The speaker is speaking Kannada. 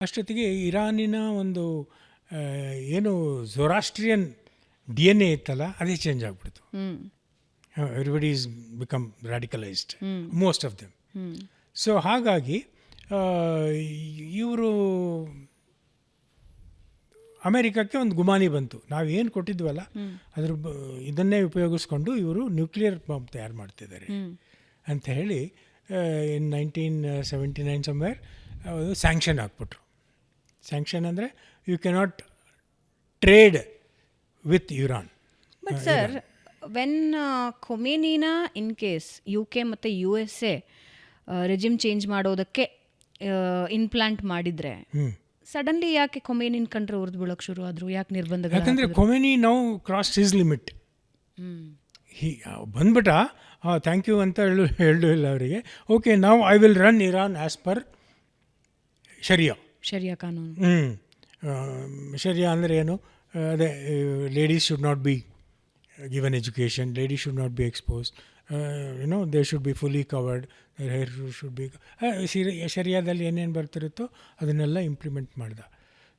ಅಷ್ಟೊತ್ತಿಗೆ ಇರಾನಿನ ಒಂದು ಏನು ಝೊರಾಸ್ಟ್ರಿಯನ್ DNA ಇತ್ತಲ್ಲ ಅದೇ ಚೇಂಜ್ ಆಗಿಬಿಡ್ತು. Everybody is become radicalised, most of them. So ಹಾಗಾಗಿ ಇವರು ಅಮೇರಿಕಕ್ಕೆ ಒಂದು ಗುಮಾನಿ ಬಂತು, ನಾವೇನು ಕೊಟ್ಟಿದ್ವಲ್ಲ ಅದ್ರ ಇದನ್ನೇ ಉಪಯೋಗಿಸ್ಕೊಂಡು ಇವರು ನ್ಯೂಕ್ಲಿಯರ್ ಬಾಂಬ್ ತಯಾರು ಮಾಡ್ತಿದ್ದಾರೆ ಅಂತ ಹೇಳಿ ಇನ್ 1979 ಸಮ್ವೇರ್ ಸ್ಯಾಂಕ್ಷನ್ ಹಾಕ್ಬಿಟ್ರು. ಸ್ಯಾಂಕ್ಷನ್ ಅಂದರೆ you cannot trade with Iran. But sir, when ಖೊಮೇನಿನ ಇನ್ ಕೇಸ್ UK ಮತ್ತು USA ರೆಜಿಮ್ ಚೇಂಜ್ ಮಾಡೋದಕ್ಕೆ ಇನ್ಪ್ಲಾಂಟ್ ಮಾಡಿದರೆ ಸಡನ್ಲಿ ಯಾಕೆ ಖೊಮೇನಿನ ಕಂಡ್ರೆ ಉರಿದು ಬೀಳೋಕ್ಕೆ ಶುರು ಆದರು? ಯಾಕೆ ನಿರ್ಬಂಧಗಳು? ಯಾಕಂದರೆ ಖೊಮೇನಿ ನಾವು ಕ್ರಾಸ್ ಹಿಸ್ ಲಿಮಿಟ್. ಬಂದ್ಬಿಟ್ಟ, ಥ್ಯಾಂಕ್ ಯು ಅಂತ ಹೇಳಲಿಲ್ಲ ಅವರಿಗೆ. ಓಕೆ, ನಾವು I will run Iran as per ಶರಿಯಾ ಕಾನೂನು. ಶರಿಯಾ ಅಂದರೆ ಏನು? ಅದೇ ladies should not be given education, ladies should not be exposed, they should be fully covered, hair should be. ಶರಿಯಾದಲ್ಲಿ ಏನೇನು ಬರ್ತಿರುತ್ತೋ ಅದನ್ನೆಲ್ಲ ಇಂಪ್ಲಿಮೆಂಟ್ ಮಾಡ್ದ.